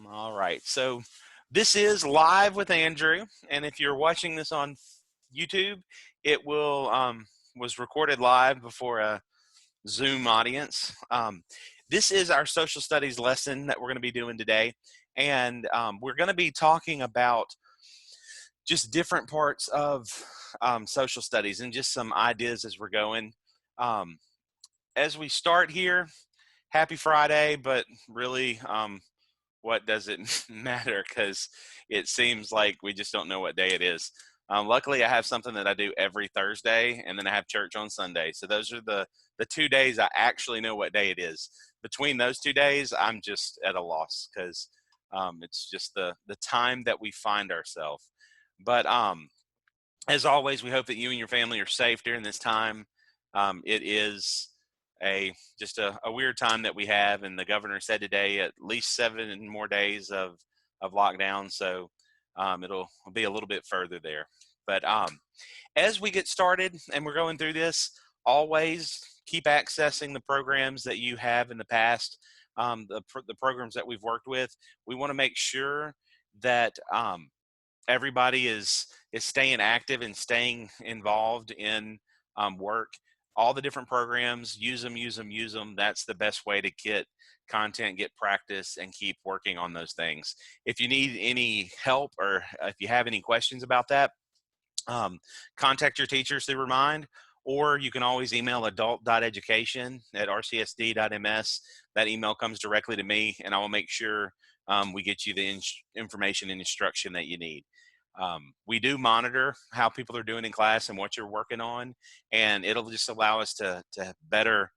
All right, so this is Live with Andrew, and if you're watching this on YouTube, it will was recorded live before a Zoom audience. This is our social studies lesson that we're going to be doing today, and we're going to be talking about just different parts of social studies and just some ideas as we're going. As we start here, happy Friday, but really, what does it matter? Because it seems like we just don't know what day it is. Luckily, I have something that I do every Thursday, and then I have church on Sunday. So those are the 2 days I actually know what day it is. Between those 2 days, I'm just at a loss because it's just the time that we find ourselves. But as always, we hope that you and your family are safe during this time. It is just a weird time that we have, and the governor said today at least 7 more days of lockdown, so it'll be a little bit further there. But as we get started and we're going through this, always keep accessing the programs that you have in the past, the programs that we've worked with. We want to make sure that everybody is staying active and staying involved in work. All the different programs, use them. That's the best way to get content, get practice, and keep working on those things. If you need any help or if you have any questions about that, contact your teachers through Remind, or you can always email adult.education@rcsd.ms. That email comes directly to me, and I will make sure we get you the information and instruction that you need. We do monitor how people are doing in class and what you're working on, and it'll just allow us to better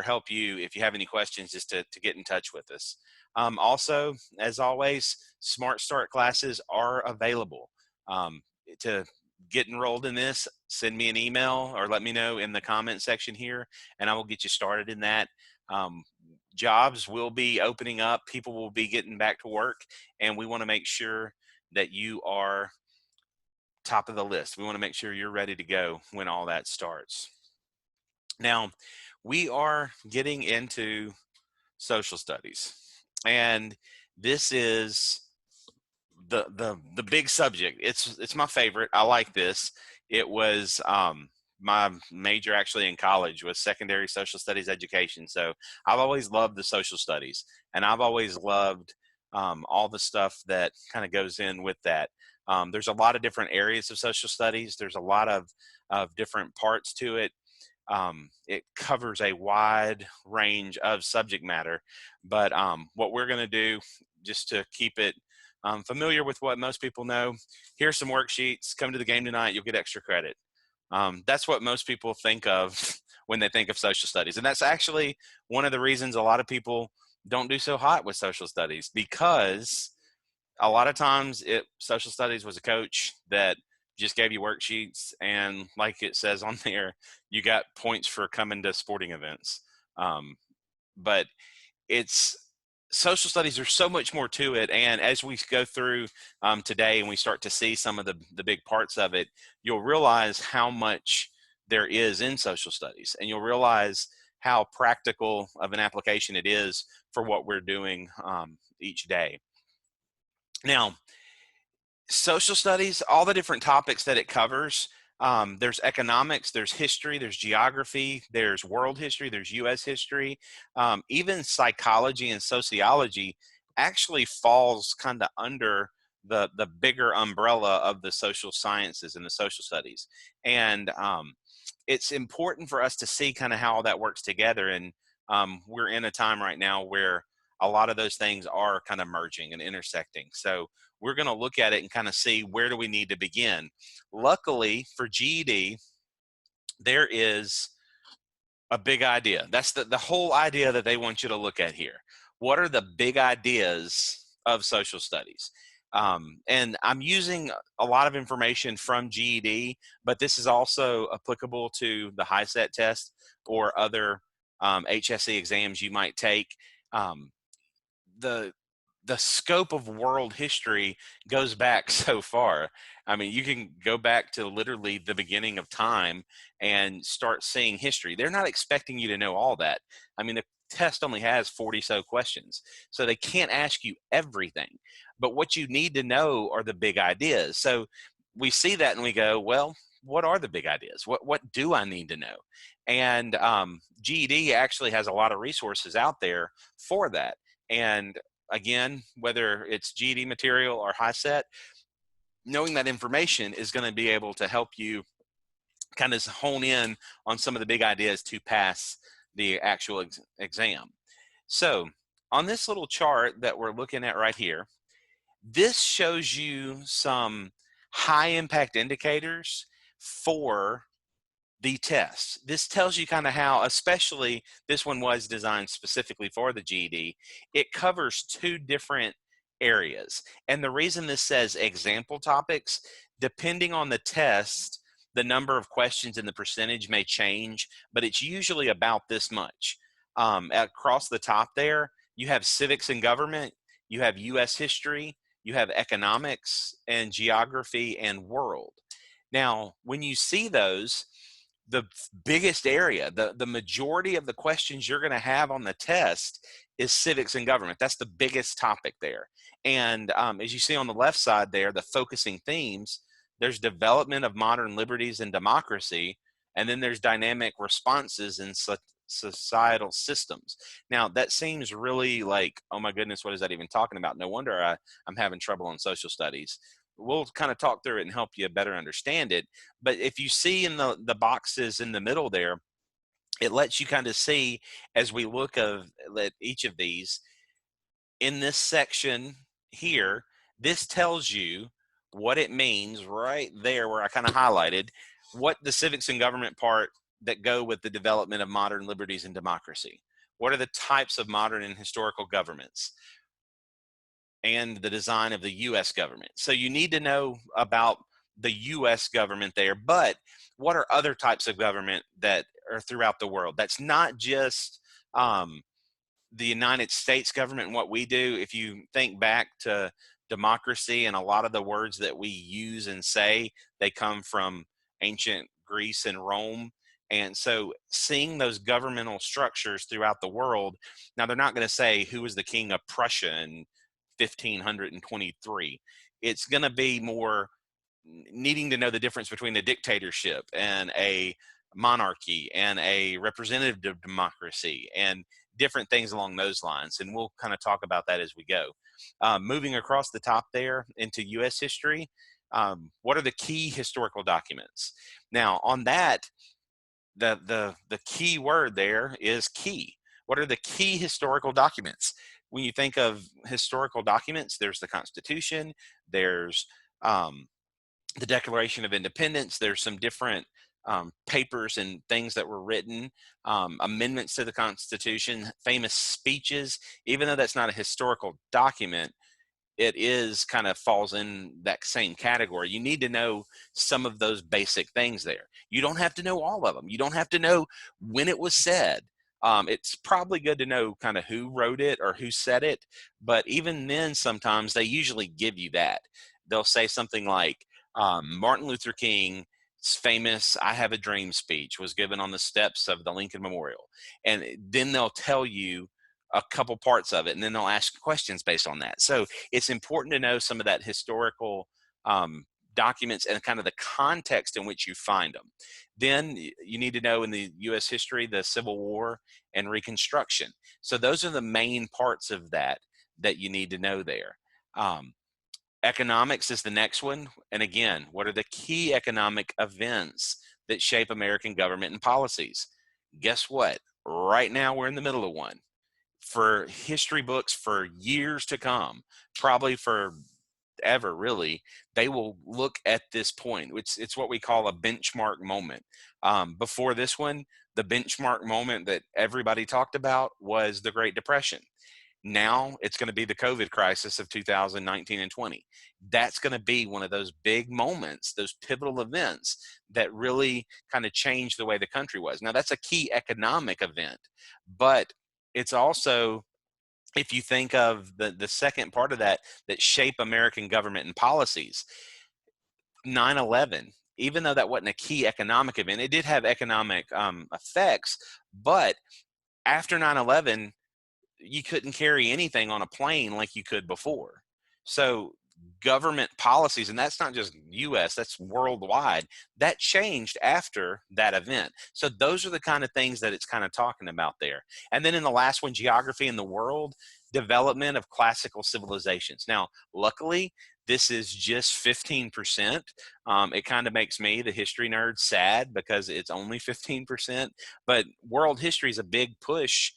help you if you have any questions, just to get in touch with us. Also, as always, Smart Start classes are available. To get enrolled in this, send me an email or let me know in the comment section here, and I will get you started in that. Jobs will be opening up, people will be getting back to work, and we want to make sure that you are top of the list. We want to make sure you're ready to go when all that starts. Now, we are getting into social studies, and this is the big subject. It's my favorite. I like this. It was my major actually in college was secondary social studies education. So I've always loved the social studies, and I've always loved all the stuff that kind of goes in with that. There's a lot of different areas of social studies. There's a lot of different parts to it. It covers a wide range of subject matter, but what we're going to do, just to keep it familiar with what most people know, here's some worksheets. Come to the game tonight, you'll get extra credit. That's what most people think of when they think of social studies, and that's actually one of the reasons a lot of people don't do so hot with social studies, because a lot of times social studies was a coach that just gave you worksheets, and like it says on there, you got points for coming to sporting events. But social studies, there's so much more to it, and as we go through today and we start to see some of the big parts of it, you'll realize how much there is in social studies, and you'll realize how practical of an application it is for what we're doing each day. Now, social studies, all the different topics that it covers, there's economics, there's history, there's geography, there's world history, there's US history, even psychology and sociology actually falls kind of under the bigger umbrella of the social sciences and the social studies. And it's important for us to see kind of how all that works together. And we're in a time right now where a lot of those things are kind of merging and intersecting. So we're going to look at it and kind of see where do we need to begin. Luckily for GED, there is a big idea. That's the whole idea that they want you to look at here. What are the big ideas of social studies? And I'm using a lot of information from GED, but this is also applicable to the HiSET test or other HSE exams you might take. The scope of world history goes back so far. I mean, you can go back to literally the beginning of time and start seeing history. They're not expecting you to know all that. I mean, test only has 40 so questions, so they can't ask you everything. But what you need to know are the big ideas. So we see that and we go, well, what are the big ideas? What do I need to know? And GED actually has a lot of resources out there for that. And again, whether it's GED material or high set, knowing that information is going to be able to help you kind of hone in on some of the big ideas to pass the actual exam. So on this little chart that we're looking at right here, this shows you some high impact indicators for the tests. This tells you kind of how, especially this one was designed specifically for the GED, it covers two different areas. And the reason this says example topics, depending on the test, the number of questions and the percentage may change, but it's usually about this much. Across the top there, you have civics and government, you have US history, you have economics and geography and world. Now, when you see those, the biggest area, the majority of the questions you're going to have on the test is civics and government. That's the biggest topic there. And as you see on the left side there, the focusing themes, there's development of modern liberties and democracy, and then there's dynamic responses in societal systems. Now, that seems really like, oh my goodness, what is that even talking about? No wonder I'm having trouble on social studies. We'll kind of talk through it and help you better understand it. But if you see in the boxes in the middle there, it lets you kind of see as we look at each of these in this section here, this tells you what it means right there where I kind of highlighted what the civics and government part that go with the development of modern liberties and democracy. What are the types of modern and historical governments? And the design of the US government. So you need to know about the US government there, but what are other types of government that are throughout the world? That's not just the United States government and what we do. If you think back to democracy and a lot of the words that we use and say, they come from ancient Greece and Rome. And so seeing those governmental structures throughout the world, now they're not going to say who was the king of Prussia in 1523. It's going to be more needing to know the difference between a dictatorship and a monarchy and a representative democracy and different things along those lines. And we'll kind of talk about that as we go. Moving across the top there into US history, what are the key historical documents? Now on that, the key word there is key. What are the key historical documents? When you think of historical documents, there's the Constitution, there's the Declaration of Independence, there's some different papers and things that were written, amendments to the Constitution, famous speeches. Even though that's not a historical document, it is kind of falls in that same category. You need to know some of those basic things there. You don't have to know all of them. You don't have to know when it was said. It's probably good to know kind of who wrote it or who said it, but even then sometimes they usually give you that. They'll say something like Martin Luther King's famous "I Have a Dream" speech was given on the steps of the Lincoln Memorial, and then they'll tell you a couple parts of it, and then they'll ask questions based on that. So it's important to know some of that historical documents and kind of the context in which you find them. Then you need to know in the US history, the Civil War and Reconstruction. So those are the main parts of that you need to know there. Economics is the next one. And again, what are the key economic events that shape American government and policies? Guess what? Right now we're in the middle of one. For history books for years to come, probably for ever really, they will look at this point. It's what we call a benchmark moment. Before this one, the benchmark moment that everybody talked about was the Great Depression. Now it's going to be the COVID crisis of 2019 and 20. That's going to be one of those big moments, those pivotal events that really kind of changed the way the country was. Now that's a key economic event, but it's also, if you think of the second part of that shape American government and policies, 9/11, even though that wasn't a key economic event, it did have economic effects, but After 9/11, you couldn't carry anything on a plane like you could before. So government policies, and that's not just US, that's worldwide, that changed after that event. So those are the kind of things that it's kind of talking about there. And then in the last one, geography in the world, development of classical civilizations. Now, luckily, this is just 15%. It kind of makes me, the history nerd, sad because it's only 15%. But world history is a big push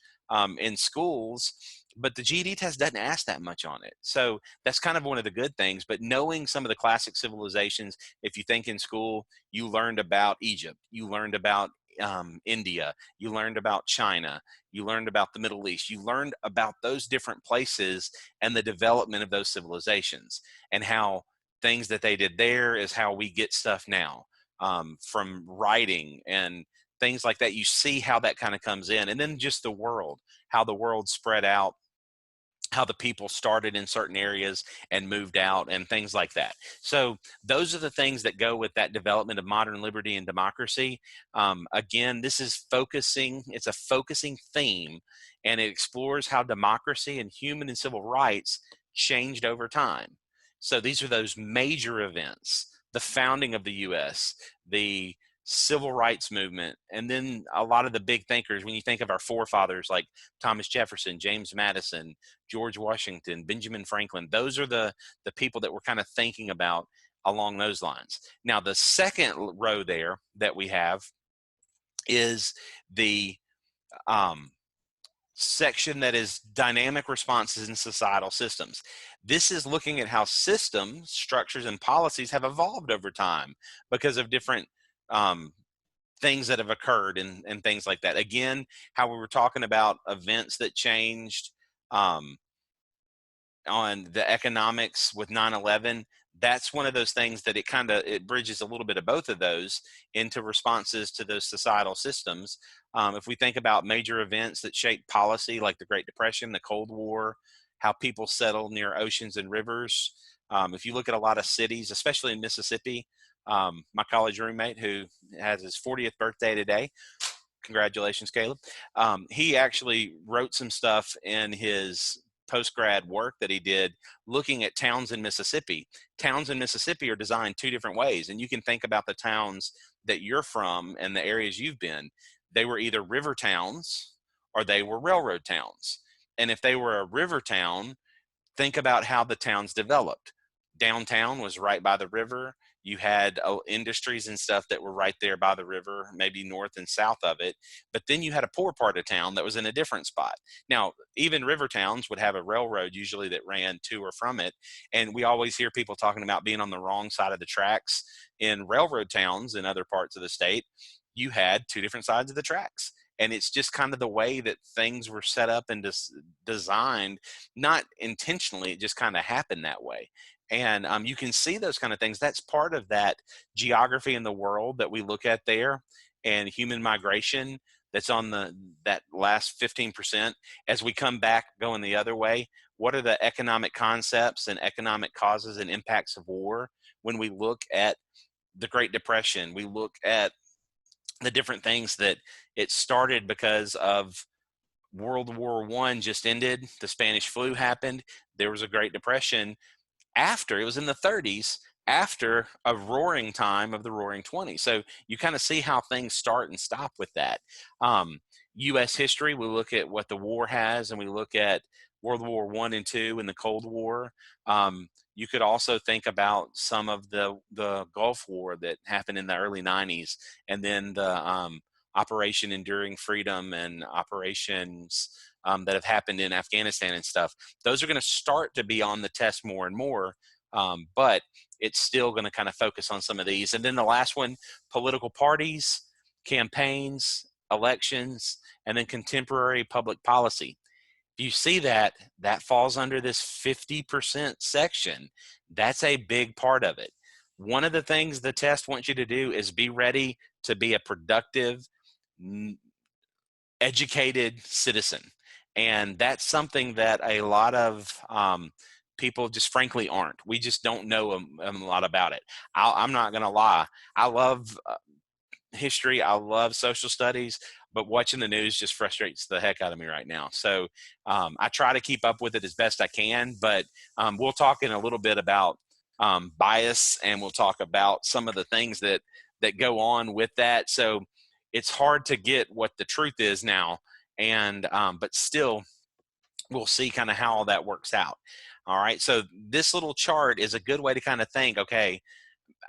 in schools, but the GED test doesn't ask that much on it. So that's kind of one of the good things. But knowing some of the classic civilizations, if you think in school, you learned about Egypt, you learned about India, you learned about China, you learned about the Middle East, you learned about those different places and the development of those civilizations, and how things that they did there is how we get stuff now, from writing and things like that. You see how that kind of comes in. And then just the world, how the world spread out, how the people started in certain areas and moved out, and things like that. So those are the things that go with that development of modern liberty and democracy. Again, this is focusing, it's a focusing theme, and it explores how democracy and human and civil rights changed over time. So these are those major events: the founding of the US, the civil rights movement, and then a lot of the big thinkers. When you think of our forefathers like Thomas Jefferson, James Madison, George Washington, Benjamin Franklin, those are the people that we're kind of thinking about along those lines. Now, the second row there that we have is the um, section that is dynamic responses in societal systems. This is looking at how systems, structures, and policies have evolved over time because of different um, things that have occurred, and things like that. Again, how we were talking about events that changed on the economics with 9/11. That's one of those things that it bridges a little bit of both of those into responses to those societal systems. If we think about major events that shaped policy, like the Great Depression, the Cold War, how people settled near oceans and rivers. If you look at a lot of cities, especially in Mississippi, my college roommate, who has his 40th birthday today, congratulations, Caleb. He actually wrote some stuff in his post-grad work that he did looking at towns in Mississippi. Towns in Mississippi are designed two different ways, and you can think about the towns that you're from and the areas you've been. They were either river towns or they were railroad towns. And if they were a river town, think about how the towns developed. Downtown was right by the river. You had industries and stuff that were right there by the river, maybe north and south of it. But then you had a poor part of town that was in a different spot. Now, even river towns would have a railroad usually that ran to or from it. And we always hear people talking about being on the wrong side of the tracks. In railroad towns in other parts of the state, you had two different sides of the tracks. And it's just kind of the way that things were set up and designed, not intentionally, it just kind of happened that way. And you can see those kind of things. That's part of that geography in the world that we look at there, and human migration that's on that last 15%. As we come back going the other way, what are the economic concepts and economic causes and impacts of war? When we look at the Great Depression, we look at the different things that it started because of World War I just ended, the Spanish flu happened, there was a Great Depression after, it was in the 30s, after a roaring time of the roaring 20s. So you kind of see how things start and stop with that. US history, we look at what the war has, and we look at World War I and II and the Cold War. You could also think about some of the Gulf War that happened in the early 90s, and then the Operation Enduring Freedom and operations that have happened in Afghanistan and stuff. Those are going to start to be on the test more and more, but it's still going to kind of focus on some of these. And then the last one, political parties, campaigns, elections, and then contemporary public policy. If you see that, that falls under this 50% section. That's a big part of it. One of the things the test wants you to do is be ready to be a productive, educated citizen. And that's something that a lot of people just frankly aren't. We just don't know a lot about it. I'm not going to lie. I love history. I love social studies, but watching the news just frustrates the heck out of me right now. So I try to keep up with it as best I can, but we'll talk in a little bit about bias, and we'll talk about some of the things that go on with that. So it's hard to get what the truth is now, and but still we'll see kind of how all that works out. All right, so this little chart is a good way to kind of think, okay,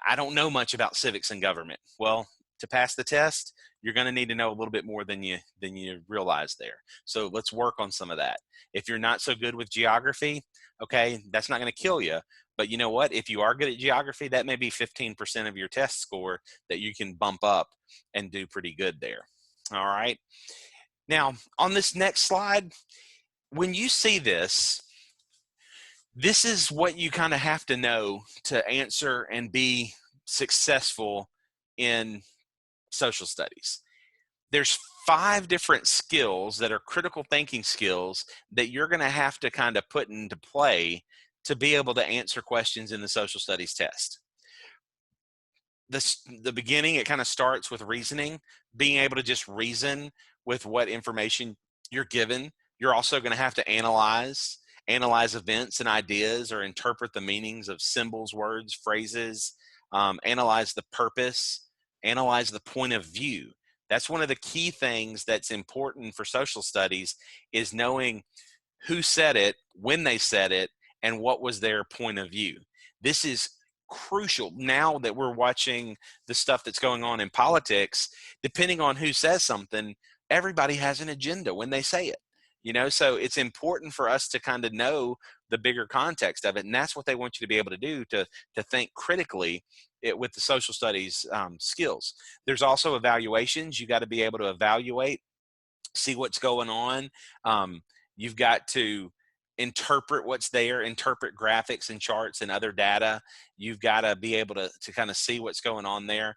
I don't know much about civics and government. Well, to pass the test, you're going to need to know a little bit more than you realize there. So let's work on some of that. If you're not so good with geography, okay, that's not going to kill you. But you know what? If you are good at geography, that may be 15% of your test score that you can bump up and do pretty good there. All right. Now, on this next slide, when you see this, this is what you kind of have to know to answer and be successful in social studies. There's 5 different skills that are critical thinking skills that you're going to have to kind of put into play to be able to answer questions in the social studies test. The beginning, it kind of starts with reasoning, being able to just reason with what information you're given. You're also going to have to analyze events and ideas, or interpret the meanings of symbols, words, phrases, analyze the purpose, analyze the point of view. That's one of the key things that's important for social studies, is knowing who said it, when they said it, and what was their point of view. This is crucial now that we're watching the stuff that's going on in politics. Depending on who says something, everybody has an agenda when they say it. You know, so it's important for us to kind of know the bigger context of it, and that's what they want you to be able to do, to think critically with the social studies skills. There's also evaluations. You got to be able to evaluate, see what's going on. You've got to interpret what's there, interpret graphics and charts and other data. You've got to be able to kind of see what's going on there.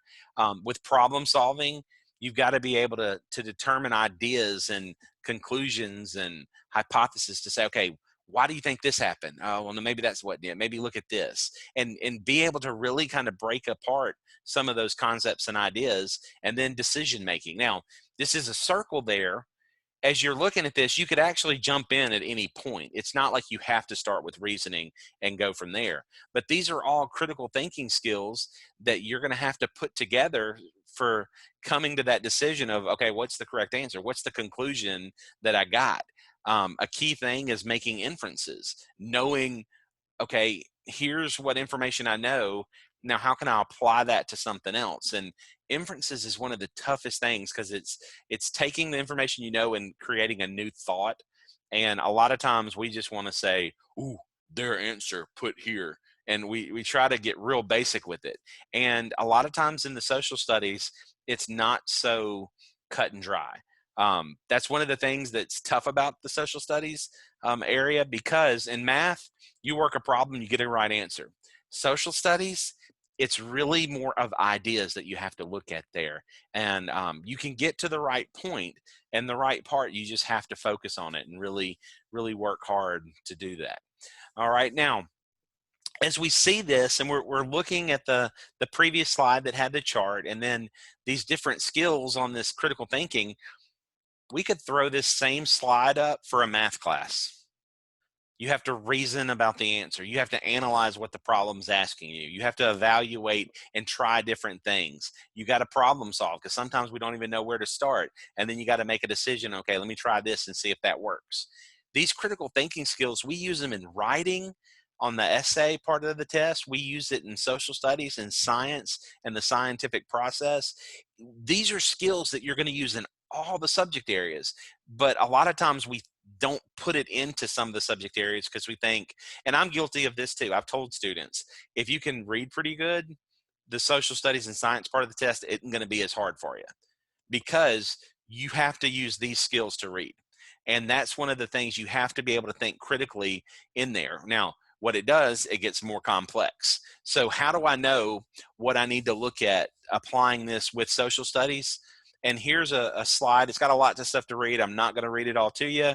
With problem solving, you've got to be able to determine ideas and conclusions and hypotheses, to say, okay, why do you think this happened? Oh, well, maybe that's what did. Maybe look at this, and be able to really kind of break apart some of those concepts and ideas. And then decision making. Now, this is a circle there. As you're looking at this, you could actually jump in at any point. It's not like you have to start with reasoning and go from there. But these are all critical thinking skills that you're going to have to put together for coming to that decision of, okay, what's the correct answer? What's the conclusion that I got? A key thing is making inferences, knowing, okay, here's what information I know. Now, how can I apply that to something else? And inferences is one of the toughest things, because it's taking the information you know and creating a new thought. And a lot of times we just want to say, ooh, their answer put here. And we try to get real basic with it. And a lot of times in the social studies, it's not so cut and dry. That's one of the things that's tough about the social studies area, because in math, you work a problem, you get a right answer. Social studies, it's really more of ideas that you have to look at there. And you can get to the right point and the right part. You just have to focus on it and really, really work hard to do that. All right. Now, as we see this, and we're looking at the previous slide that had the chart, and then these different skills on this critical thinking, we could throw this same slide up for a math class. You have to reason about the answer. You have to analyze what the problem's asking you. You have to evaluate and try different things. You got to problem solve, because sometimes we don't even know where to start. And then you got to make a decision. Okay, let me try this and see if that works. These critical thinking skills, we use them in writing on the essay part of the test. We use it in social studies and science and the scientific process. These are skills that you're going to use in all the subject areas. But a lot of times we don't put it into some of the subject areas because we think, and I'm guilty of this too, I've told students, if you can read pretty good, the social studies and science part of the test isn't going to be as hard for you, because you have to use these skills to read. And that's one of the things, you have to be able to think critically in there. Now, what it does, it gets more complex. So how do I know what I need to look at applying this with social studies? And here's a slide. It's got a lot of stuff to read. I'm not going to read it all to you.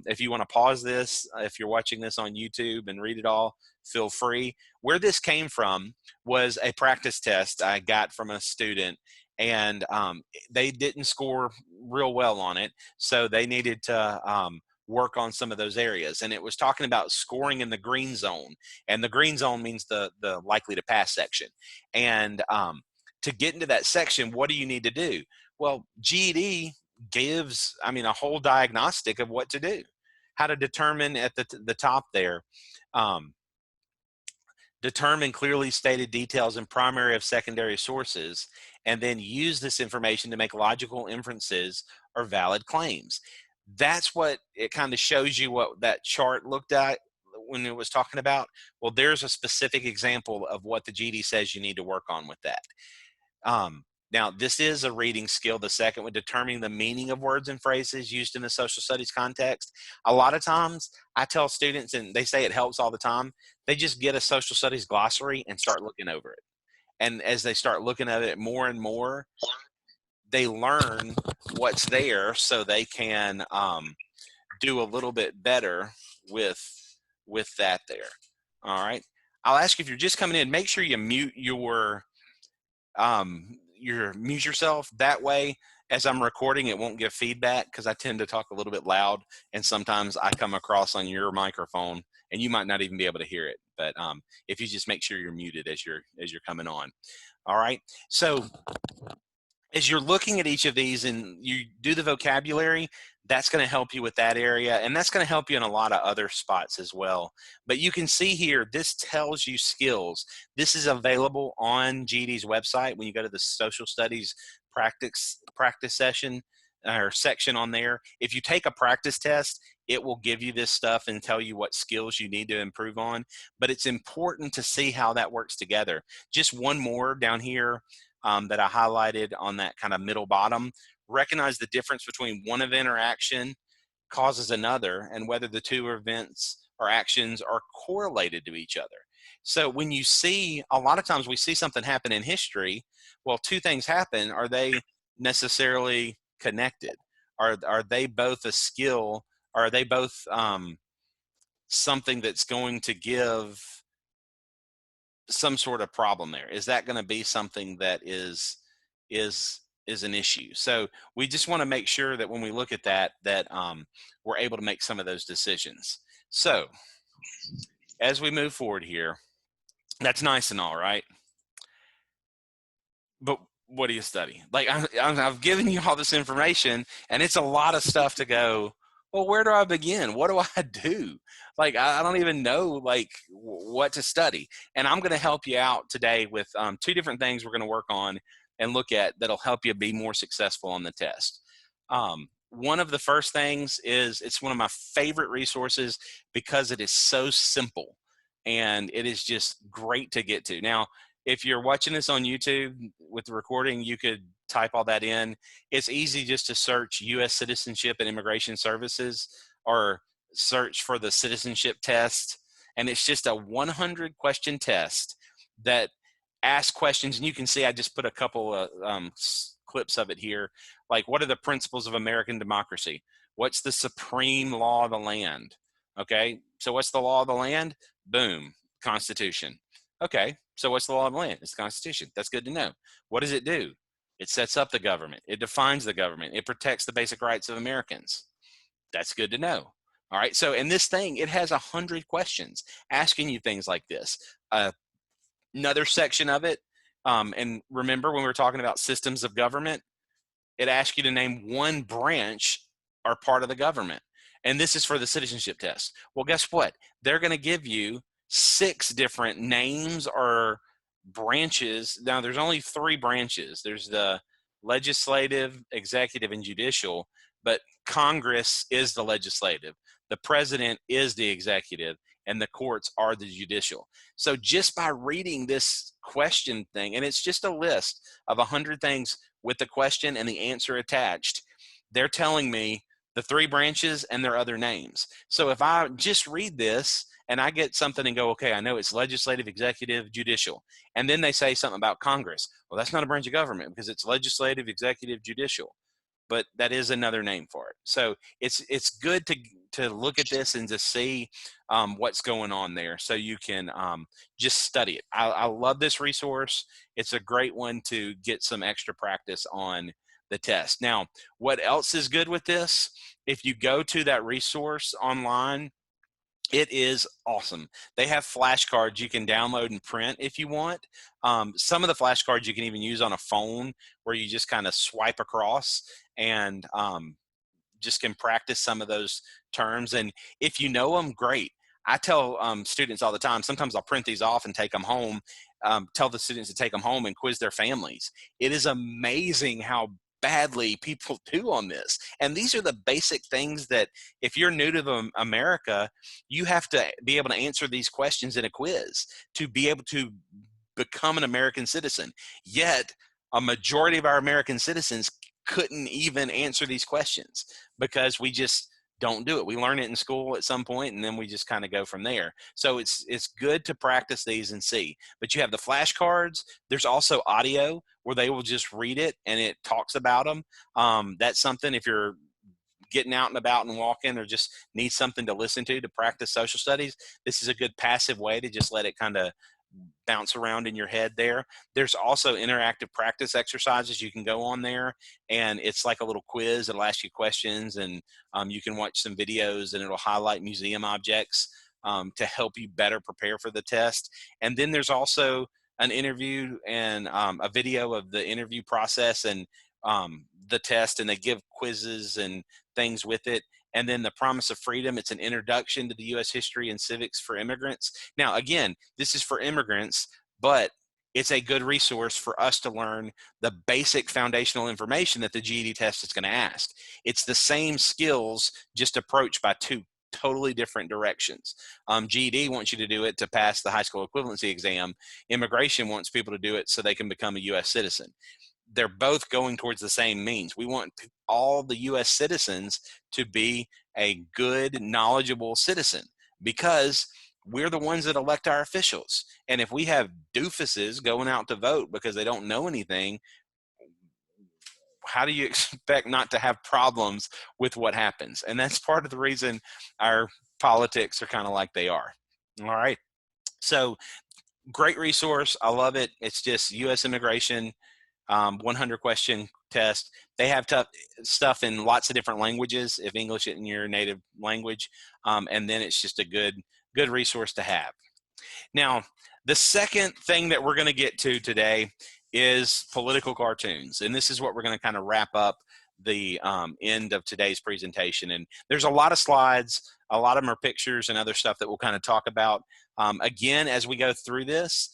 If you want to pause this, if you're watching this on YouTube and read it all, feel free. Where this came from was a practice test I got from a student. and they didn't score real well on it, so they needed to work on some of those areas. And it was talking about scoring in the green zone, and the green zone means the likely to pass section. And to get into that section, what do you need to do? Well, GED gives, I mean, a whole diagnostic of what to do, how to determine at the top there. Determine clearly stated details in primary of secondary sources, and then use this information to make logical inferences or valid claims. That's what it kind of shows you, what that chart looked at when it was talking about. Well, there's a specific example of what the GD says you need to work on with that. Now, this is a reading skill. The second one, determining the meaning of words and phrases used in the social studies context. A lot of times I tell students, and they say it helps all the time, they just get a social studies glossary and start looking over it. And as they start looking at it more and more, they learn what's there so they can do a little bit better with that there. All right. I'll ask you, if you're just coming in, make sure you mute mute yourself. That way, as I'm recording, it won't give feedback, because I tend to talk a little bit loud, and sometimes I come across on your microphone and you might not even be able to hear it. But if you just make sure you're muted as you're coming on. All right. So as you're looking at each of these and you do the vocabulary, that's going to help you with that area, and that's going to help you in a lot of other spots as well. But you can see here, this tells you skills. This is available on GED's website. When you go to the Social Studies practice session or section on there, if you take a practice test, it will give you this stuff and tell you what skills you need to improve on. But it's important to see how that works together. Just one more down here that I highlighted on that kind of middle bottom. Recognize the difference between one event or action causes another, and whether the two events or actions are correlated to each other. So when you see, a lot of times we see something happen in history, well, two things happen. Are they necessarily connected? Are they both a skill? Are they both something that's going to give some sort of problem there? Is that going to be something that is an issue? So we just want to make sure that when we look at that, we're able to make some of those decisions. So as we move forward here, that's nice and all, right? But what do you study? Like, I've given you all this information, and it's a lot of stuff to go, well, where do I begin? What do I do? Like, I don't even know, like, what to study. And I'm going to help you out today with two different things we're going to work on and look at that'll help you be more successful on the test. One of the first things is, it's one of my favorite resources because it is so simple and it is just great to get to. Now, if you're watching this on YouTube with the recording, you could type all that in. It's easy just to search U.S. Citizenship and Immigration Services, or search for the citizenship test. And it's just a 100 question test that asks questions. And you can see I just put a couple of clips of it here. Like, what are the principles of American democracy? What's the supreme law of the land? Okay, so what's the law of the land? Boom, Constitution. Okay, so what's the law of the land? It's the Constitution. That's good to know. What does it do? It sets up the government. It defines the government. It protects the basic rights of Americans. That's good to know. All right, so in this thing, it has 100 questions asking you things like this. Another section of it, and remember when we were talking about systems of government, it asks you to name one branch or part of the government. And this is for the citizenship test. Well, guess what? They're going to give you 6 different names or branches. Now, there's only 3 branches. There's the legislative, executive, and judicial, but Congress is the legislative. The president is the executive, and the courts are the judicial. So just by reading this question thing, and it's just a list of 100 things with the question and the answer attached, they're telling me the 3 branches and their other names. So if I just read this and I get something and go, okay, I know it's legislative, executive, judicial, and then they say something about Congress. Well, that's not a branch of government because it's legislative, executive, judicial, but that is another name for it. So it's good look at this and to see what's going on there, so you can just study it. I love this resource. It's a great one to get some extra practice on the test. Now, what else is good with this? If you go to that resource online, it is awesome. They have flashcards you can download and print if you want. Some of the flashcards you can even use on a phone, where you just kind of swipe across and just can practice some of those terms. And if you know them, great. I tell students all the time, sometimes I'll print these off and take them home, tell the students to take them home and quiz their families. It is amazing how badly people do on this. And these are the basic things that if you're new to America, you have to be able to answer these questions in a quiz to be able to become an American citizen. Yet a majority of our American citizens couldn't even answer these questions because we just don't do it. We learn it in school at some point, and then we just kind of go from there. So it's good to practice these and see. But you have the flashcards. There's also audio where they will just read it and it talks about them. That's something if you're getting out and about and walking, or just need something to listen to practice social studies, this is a good passive way to just let it kind of bounce around in your head there. There's also interactive practice exercises you can go on there, and it's like a little quiz. It'll ask you questions, and you can watch some videos, and it'll highlight museum objects to help you better prepare for the test. And then there's also an interview and a video of the interview process and the test, and they give quizzes and things with it. And then the Promise of Freedom, it's an introduction to the U.S. history and civics for immigrants. Now, again, this is for immigrants, but it's a good resource for us to learn the basic foundational information that the GED test is going to ask. It's the same skills, just approached by two totally different directions. GED wants you to do it to pass the high school equivalency exam. Immigration wants people to do it so they can become a U.S. citizen. They're both going towards the same means. We want all the U.S. citizens to be a good, knowledgeable citizen, because we're the ones that elect our officials. And if we have doofuses going out to vote because they don't know anything, how do you expect not to have problems with what happens? And that's part of the reason our politics are kind of like they are. All right. So great resource. I love it. It's just U.S. immigration. 100 question test. They have tough stuff in lots of different languages if English isn't your native language. And then it's just a good resource to have. Now, the second thing that we're going to get to today is political cartoons. And this is what we're going to kind of wrap up the end of today's presentation. And there's a lot of slides. A lot of them are pictures and other stuff that we'll kind of talk about. Again, as we go through this,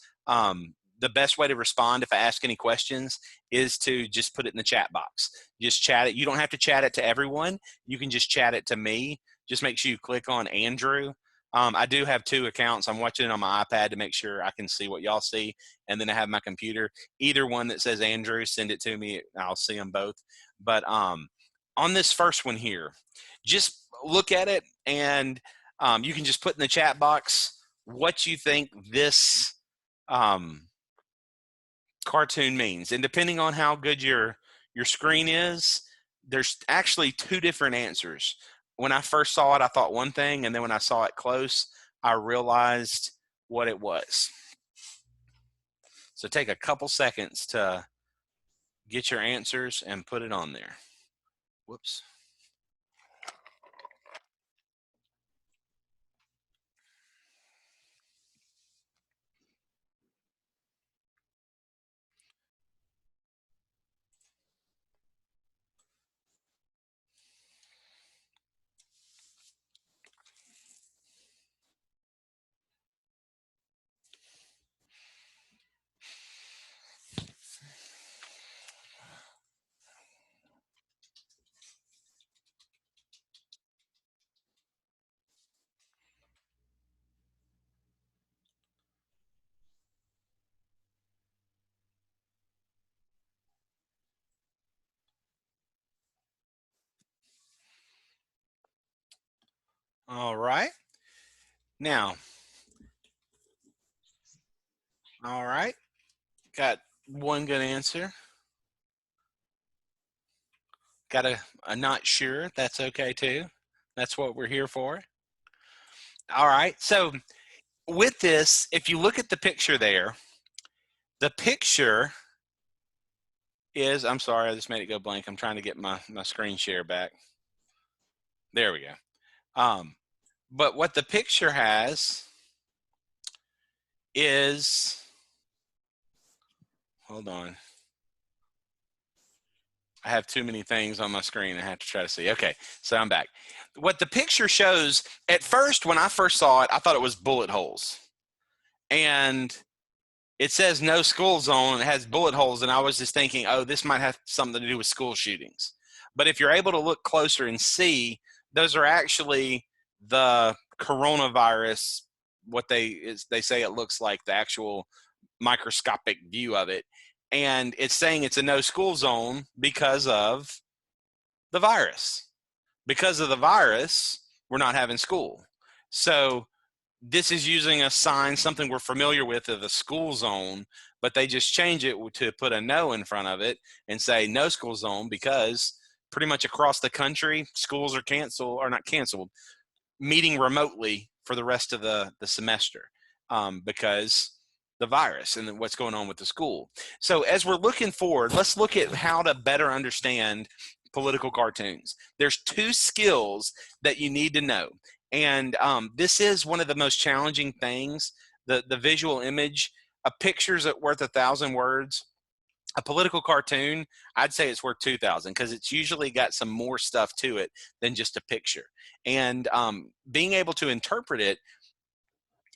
the best way to respond if I ask any questions is to just put it in the chat box. Just chat it. You don't have to chat it to everyone. You can just chat it to me. Just make sure you click on Andrew. I do have two accounts. I'm watching it on my iPad to make sure I can see what y'all see. And then I have my computer. Either one that says Andrew, send it to me. I'll see them both. But on this first one here, just look at it, and you can just put in the chat box what you think this cartoon means. And depending on how good your screen is, there's actually two different answers. When I first saw it, I thought one thing, and then when I saw it close, I realized what it was. So take a couple seconds to get your answers and put it on there. Whoops. All right. Now, all right. Got one good answer. Got a not sure. That's okay too. That's what we're here for. All right. So with this, if you look at the picture there, the picture is, I'm sorry, I just made it go blank. I'm trying to get my screen share back. There we go. But what the picture has is, hold on. I have too many things on my screen I have to try to see. Okay, so I'm back. What the picture shows, at first, when I first saw it, I thought it was bullet holes. And it says no school zone, it has bullet holes, and I was just thinking, oh, this might have something to do with school shootings. But if you're able to look closer and see, those are actually the coronavirus, what they say it looks like, the actual microscopic view of it. And it's saying it's a no school zone because of the virus. Because of the virus, we're not having school. So this is using a sign, something we're familiar with of a school zone, but they just change it to put a no in front of it and say no school zone, because pretty much across the country, schools are canceled, or not canceled, meeting remotely for the rest of the semester because the virus and what's going on with the school. So as we're looking forward, let's look at how to better understand political cartoons. There's 2 skills that you need to know. And this is one of the most challenging things, the visual image. A picture's worth 1,000 words. A political cartoon, I'd say it's worth 2,000, because it's usually got some more stuff to it than just a picture. And being able to interpret it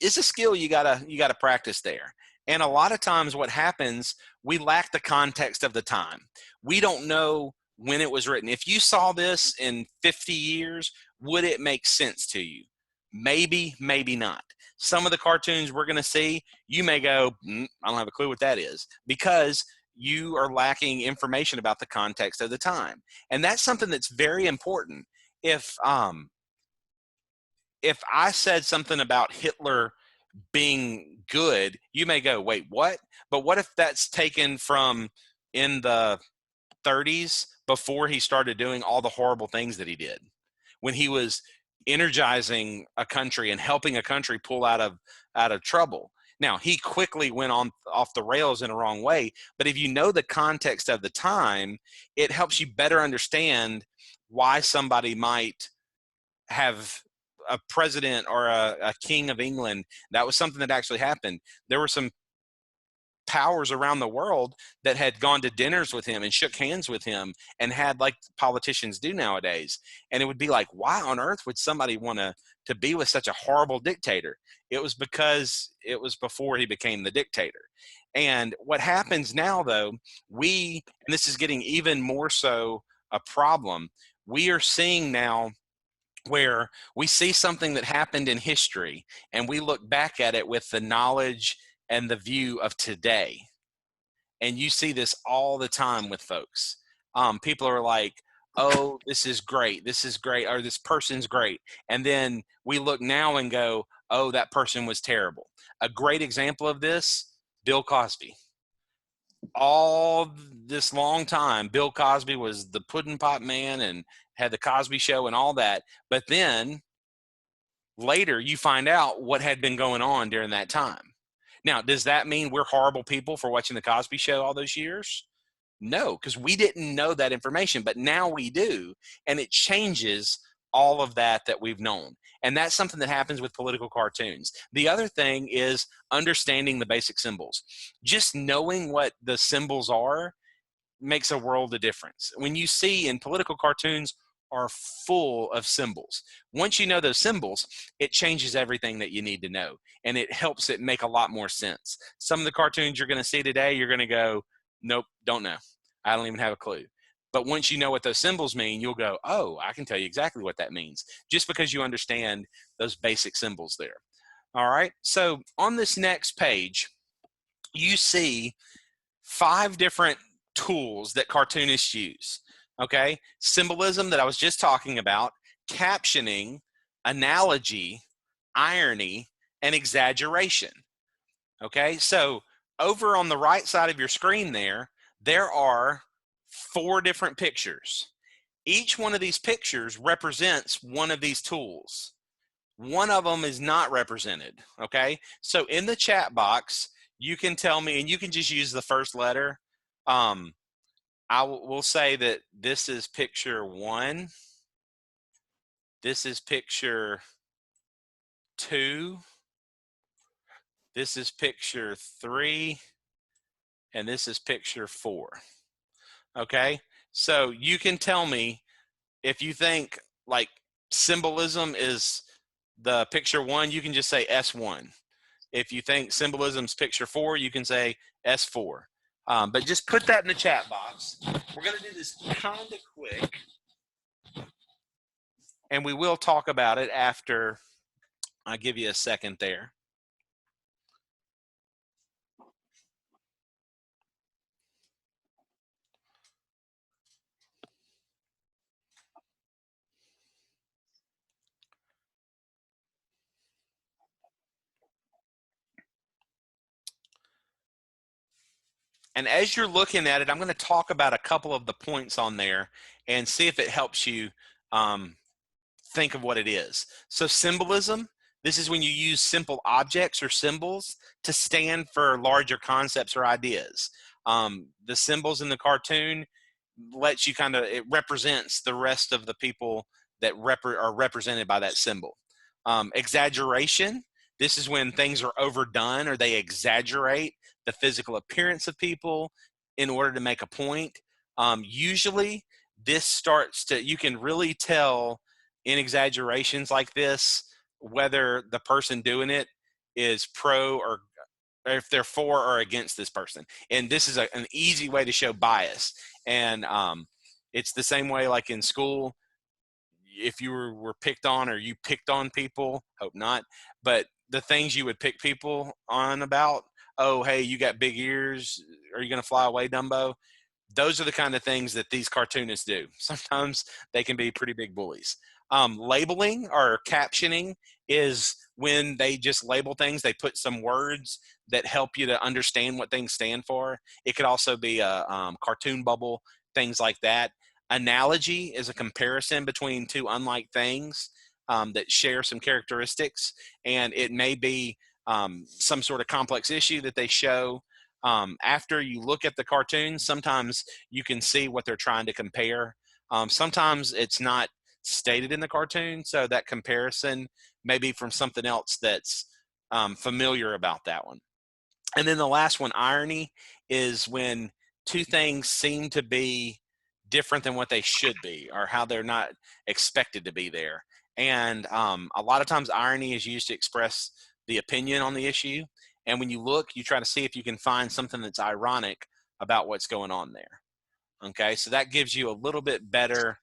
is a skill you gotta practice there. And a lot of times what happens, we lack the context of the time. We don't know when it was written. If you saw this in 50 years, would it make sense to you? Maybe, maybe not. Some of the cartoons we're gonna see, you may go, I don't have a clue what that is, because you are lacking information about the context of the time. And that's something that's very important. If I said something about Hitler being good, you may go, wait, what? But what if that's taken from in the 30s, before he started doing all the horrible things that he did, when he was energizing a country and helping a country pull out of trouble? Now, he quickly went on off the rails in a wrong way, but if you know the context of the time, it helps you better understand why somebody might have a president or a king of England. That was something that actually happened. There were some powers around the world that had gone to dinners with him and shook hands with him and had, like politicians do nowadays. And it would be like, why on earth would somebody want to be with such a horrible dictator? It was because it was before he became the dictator. And what happens now, though, and this is getting even more so a problem, we are seeing now where we see something that happened in history and we look back at it with the knowledge and the view of today. And you see this all the time with folks. People are like, oh, this is great, or this person's great. And then we look now and go, oh, that person was terrible. A great example of this, Bill Cosby. All this long time, Bill Cosby was the pudding pot man and had the Cosby Show and all that. But then later you find out what had been going on during that time. Now, does that mean we're horrible people for watching the Cosby Show all those years? No, because we didn't know that information, but now we do, and it changes all of that we've known. And that's something that happens with political cartoons. The other thing is understanding the basic symbols. Just knowing what the symbols are makes a world of difference. When you see in political cartoons are full of symbols. Once you know those symbols, it changes everything that you need to know, and it helps it make a lot more sense. Some of the cartoons you're going to see today, you're going to go, nope, don't know. I don't even have a clue. But once you know what those symbols mean, you'll go, oh, I can tell you exactly what that means, just because you understand those basic symbols there. All right, so on this next page, you see 5 different tools that cartoonists use. Okay, symbolism that I was just talking about, captioning, analogy, irony, and exaggeration. Okay, so over on the right side of your screen there are 4 different pictures. Each one of these pictures represents one of these tools. One of them is not represented, okay? So in the chat box, you can tell me, and you can just use the first letter. We'll say that this is picture 1. This is picture 2. This is picture 3. And this is picture 4. Okay? So you can tell me if you think like symbolism is the picture 1, you can just say S1. If you think symbolism's picture 4, you can say S4. But just put that in the chat box. We're going to do this kind of quick, and we will talk about it after I give you a second there. And as you're looking at it, I'm going to talk about a couple of the points on there and see if it helps you think of what it is. So symbolism, this is when you use simple objects or symbols to stand for larger concepts or ideas. The symbols in the cartoon lets you it represents the rest of the people that are represented by that symbol. Exaggeration, this is when things are overdone or they exaggerate the physical appearance of people in order to make a point. Usually this starts to, you can really tell in exaggerations like this whether the person doing it is pro or if they're for or against this person. And this is an easy way to show bias. And it's the same way like in school, if you were picked on or you picked on people, hope not, but the things you would pick people on about, oh, hey, you got big ears, are you going to fly away, Dumbo? Those are the kind of things that these cartoonists do. Sometimes they can be pretty big bullies. Labeling or captioning is when they just label things. They put some words that help you to understand what things stand for. It could also be a cartoon bubble, things like that. Analogy is a comparison between two unlike things that share some characteristics, and it may be some sort of complex issue that they show. After you look at the cartoon, sometimes you can see what they're trying to compare. Sometimes it's not stated in the cartoon, so that comparison may be from something else that's familiar about that one. And then the last one, irony, is when two things seem to be different than what they should be or how they're not expected to be there. And a lot of times irony is used to express the opinion on the issue. And when you look, you try to see if you can find something that's ironic about what's going on there. Okay, so that gives you a little bit better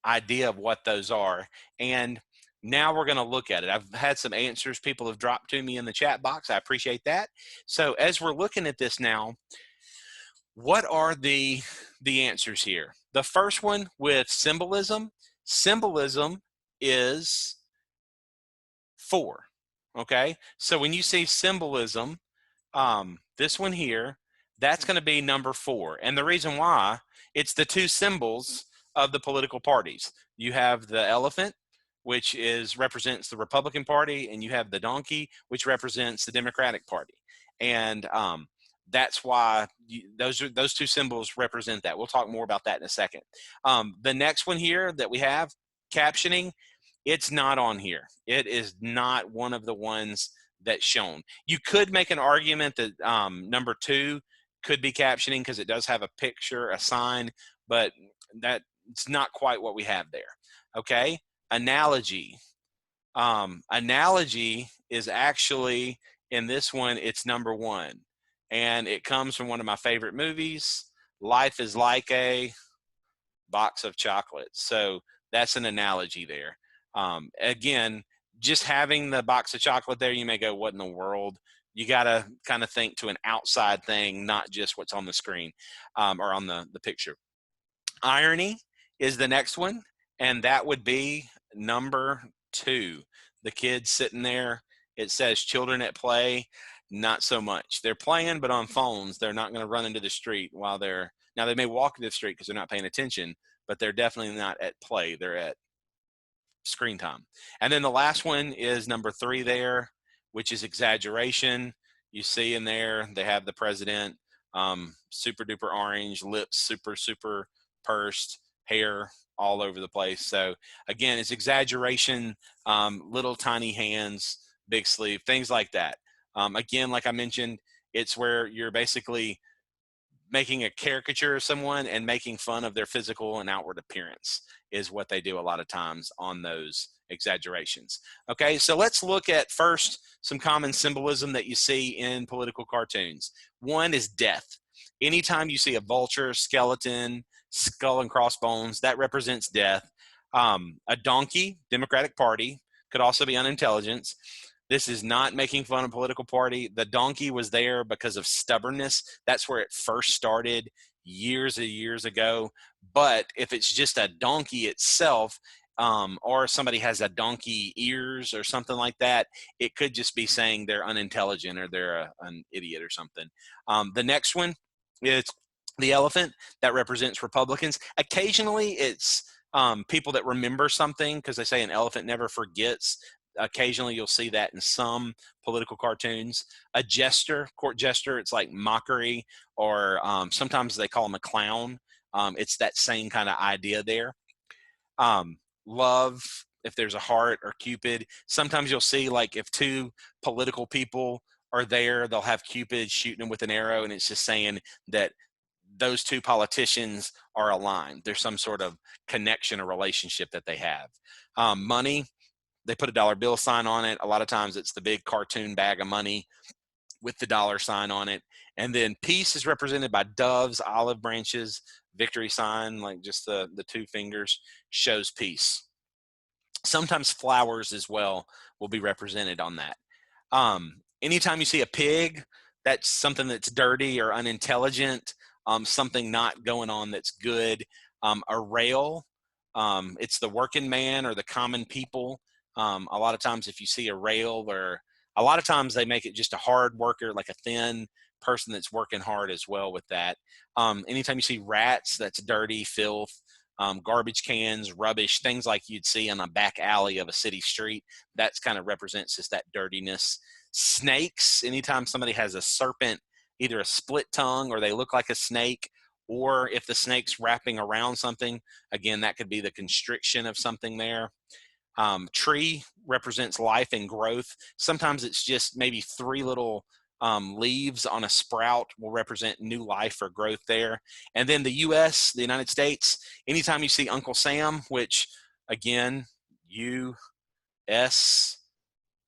idea of what those are. And now we're going to look at it. I've had some answers people have dropped to me in the chat box. I appreciate that. So as we're looking at this now, what are the answers here? The first one with symbolism. Symbolism is 4. Okay, so when you see symbolism, this one here, that's going to be number 4. And the reason why, it's the two symbols of the political parties. You have the elephant, which represents the Republican Party, and you have the donkey, which represents the Democratic Party. And that's why those two symbols represent that. We'll talk more about that in a second. The next one here that we have, captioning, it's not on here. It is not one of the ones that's shown. You could make an argument that number 2 could be captioning because it does have a picture, a sign, but it's not quite what we have there. Okay, analogy. Analogy is actually, in this one, it's number 1. And it comes from one of my favorite movies, Life is Like a Box of Chocolates. So that's an analogy there. Again, just having the box of chocolate there, you may go, what in the world? You got to kind of think to an outside thing, not just what's on the screen or on the picture. Irony is the next one, and that would be number 2. The kids sitting there, it says children at play. Not so much. They're playing, but on phones. They're not going to run into the street while now they may walk into the street because they're not paying attention, but they're definitely not at play. They're at screen time. And then the last one is number 3 there, which is exaggeration. You see in there, they have the president, super duper orange, lips super pursed, hair all over the place. So again, it's exaggeration, little tiny hands, big sleeve, things like that. Again, like I mentioned, it's where you're basically making a caricature of someone and making fun of their physical and outward appearance is what they do a lot of times on those exaggerations. Okay, so let's look at first some common symbolism that you see in political cartoons. One is death. Anytime you see a vulture, skeleton, skull and crossbones, that represents death. A donkey, Democratic Party, could also be unintelligence. This is not making fun of a political party. The donkey was there because of stubbornness. That's where it first started years and years ago. But if it's just a donkey itself, or somebody has a donkey ears or something like that, it could just be saying they're unintelligent or they're an idiot or something. The next one is the elephant. That represents Republicans. Occasionally it's people that remember something, because they say an elephant never forgets. Occasionally you'll see that in some political cartoons. A jester, court jester, it's like mockery, or sometimes they call him a clown. It's that same kind of idea there. Love, if there's a heart, or Cupid. Sometimes you'll see, like, if two political people are there, they'll have Cupid shooting them with an arrow, and it's just saying that those two politicians are aligned. There's some sort of connection or relationship that they have. Money, they put a dollar bill sign on it. A lot of times it's the big cartoon bag of money with the dollar sign on it. And then peace is represented by doves, olive branches, victory sign, like just the 2 fingers, shows peace. Sometimes flowers as well will be represented on that. Anytime you see a pig, that's something that's dirty or unintelligent, something not going on that's good. A rail, it's the working man or the common people. A lot of times if you see a rail, or a lot of times they make it just a hard worker, like a thin person that's working hard as well with that. Anytime you see rats, that's dirty, filth, garbage cans, rubbish, things like you'd see in a back alley of a city street. That's kind of represents just that dirtiness. Snakes, anytime somebody has a serpent, either a split tongue or they look like a snake, or if the snake's wrapping around something, again, that could be the constriction of something there. Tree represents life and growth. Sometimes it's just maybe 3 little leaves on a sprout will represent new life or growth there. And then the US, the United States, anytime you see Uncle Sam, which again, U.S.,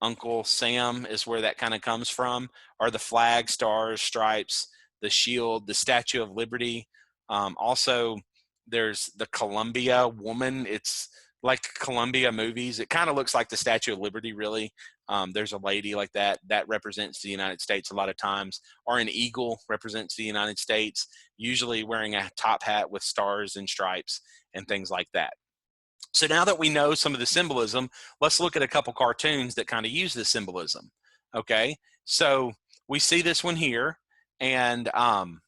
Uncle Sam is where that kind of comes from, are the flag, stars, stripes, the shield, the Statue of Liberty. Also, there's the Columbia woman. It's like Columbia movies. It kind of looks like the Statue of Liberty, really. There's a lady like that. That represents the United States a lot of times. Or an eagle represents the United States, usually wearing a top hat with stars and stripes and things like that. So now that we know some of the symbolism, let's look at a couple cartoons that kind of use this symbolism. Okay, so we see this one here, and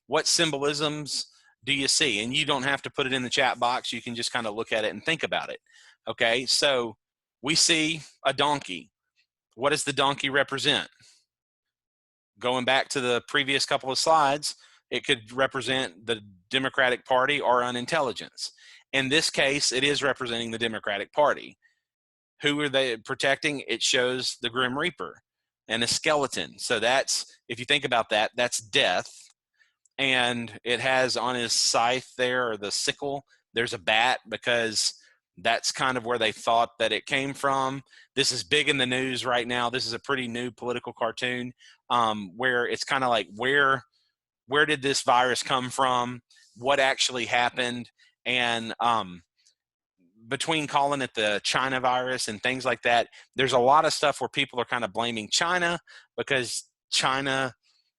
what symbolisms do you see? And you don't have to put it in the chat box. You can just kind of look at it and think about it. Okay, so we see a donkey. What does the donkey represent? Going back to the previous couple of slides, it could represent the Democratic Party or unintelligence. In this case, it is representing the Democratic Party. Who are they protecting? It shows the Grim Reaper and a skeleton. So that's, if you think about that, that's death. And it has on his scythe there, or the sickle, there's a bat, because that's kind of where they thought that it came from. This is big in the news right now. This is a pretty new political cartoon, where it's kind of like, where did this virus come from? What actually happened? And between calling it the China virus and things like that, there's a lot of stuff where people are kind of blaming China because China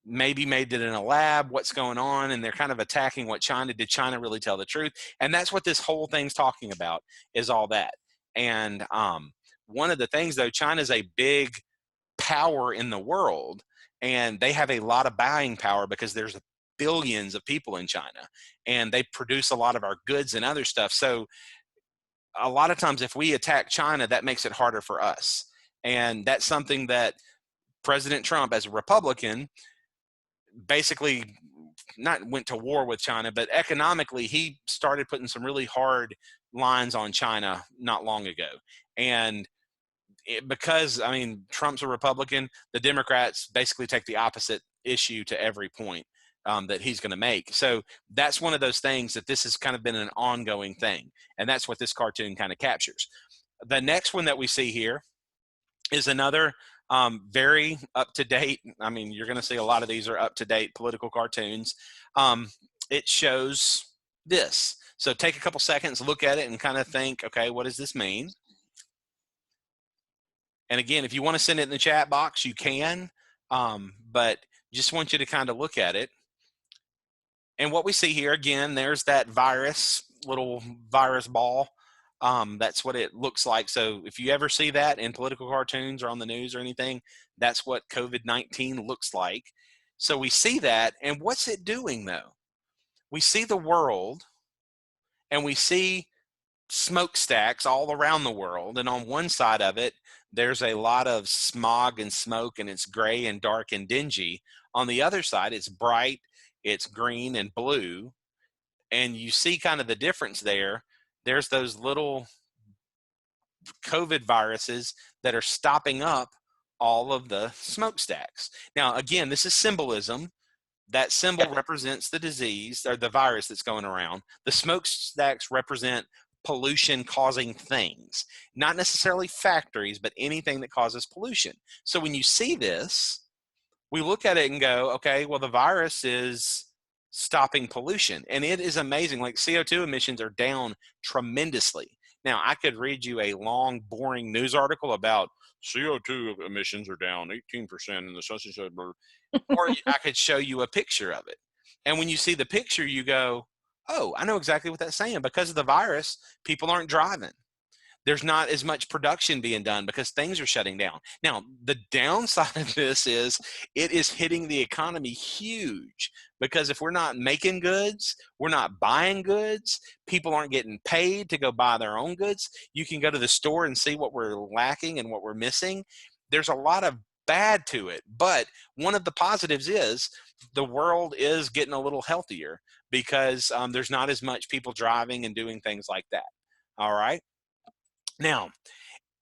maybe made it in a lab, what's going on, and they're kind of attacking what China did. China really tell the truth? And that's what this whole thing's talking about, is all that. And one of the things, though, China's a big power in the world, and they have a lot of buying power because there's billions of people in China, and they produce a lot of our goods and other stuff. So a lot of times if we attack China, that makes it harder for us. And that's something that President Trump, as a Republican, basically not went to war with China, but economically, he started putting some really hard lines on China not long ago. And because, I mean, Trump's a Republican, the Democrats basically take the opposite issue to every point that he's going to make. So that's one of those things that this has kind of been an ongoing thing. And that's what this cartoon kind of captures. The next one that we see here is another very up-to-date. I mean, you're going to see a lot of these are up-to-date political cartoons. It shows this. So take a couple seconds, look at it, and kind of think, okay, what does this mean? And again, if you want to send it in the chat box, you can, but just want you to kind of look at it. And what we see here, again, there's that virus, little virus ball. That's what it looks like. So if you ever see that in political cartoons or on the news or anything, that's what COVID-19 looks like. So we see that, and what's it doing though? We see the world, and we see smokestacks all around the world, and on one side of it, there's a lot of smog and smoke, and it's gray and dark and dingy. On the other side, it's bright, it's green and blue, and you see kind of the difference there. There's those little COVID viruses that are stopping up all of the smokestacks. Now, again, this is symbolism. That symbol represents the disease or the virus that's going around. The smokestacks represent pollution causing things, not necessarily factories, but anything that causes pollution. So when you see this, we look at it and go, okay, well, the virus is stopping pollution. And it is amazing. Like CO2 emissions are down tremendously. Now, I could read you a long, boring news article about CO2 emissions are down 18% in the such and such, or I could show you a picture of it. And when you see the picture, you go, oh, I know exactly what that's saying. Because of the virus, people aren't driving. There's not as much production being done because things are shutting down. Now, the downside of this is it is hitting the economy huge, because if we're not making goods, we're not buying goods, people aren't getting paid to go buy their own goods. You can go to the store and see what we're lacking and what we're missing. There's a lot of bad to it, but one of the positives is the world is getting a little healthier because there's not as much people driving and doing things like that. All right. Now,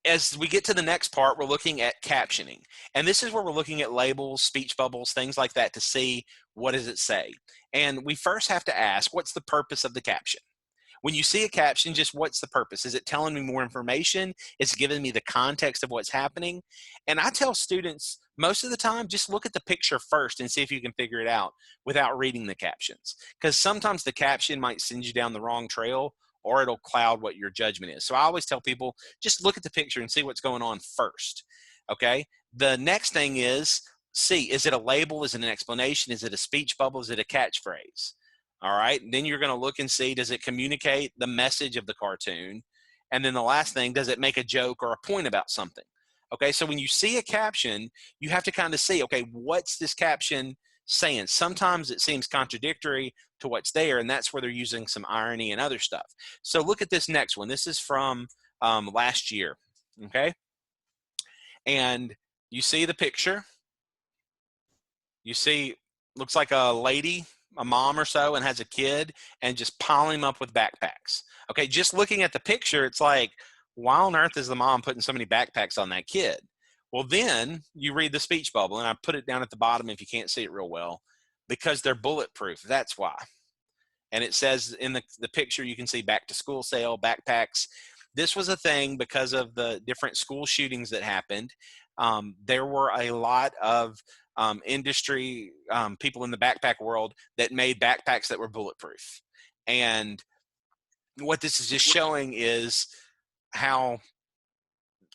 as we get to the next part, we're looking at captioning. And this is where we're looking at labels, speech bubbles, things like that to see what does it say. And we first have to ask, what's the purpose of the caption? When you see a caption, just what's the purpose? Is it telling me more information? Is it giving me the context of what's happening? And I tell students most of the time, just look at the picture first and see if you can figure it out without reading the captions. Because sometimes the caption might send you down the wrong trail, or it'll cloud what your judgment is. So I always tell people, just look at the picture and see what's going on first, okay? The next thing is, see, is it a label? Is it an explanation? Is it a speech bubble? Is it a catchphrase? All right, then you're gonna look and see, does it communicate the message of the cartoon? And then the last thing, does it make a joke or a point about something? Okay, so when you see a caption, you have to kind of see, okay, what's this caption saying? Sometimes it seems contradictory to what's there, and that's where they're using some irony and other stuff. So look at this next one. This is from last year, okay? And you see the picture. You see, looks like a lady, a mom or so, and has a kid, and just piling them up with backpacks. Okay, just looking at the picture, it's like, why on earth is the mom putting so many backpacks on that kid? Well, then you read the speech bubble, and I put it down at the bottom if you can't see it real well, because they're bulletproof. That's why. And it says in the picture, you can see back to school sale, backpacks. This was a thing because of the different school shootings that happened. There were a lot of industry people in the backpack world that made backpacks that were bulletproof. And what this is just showing is how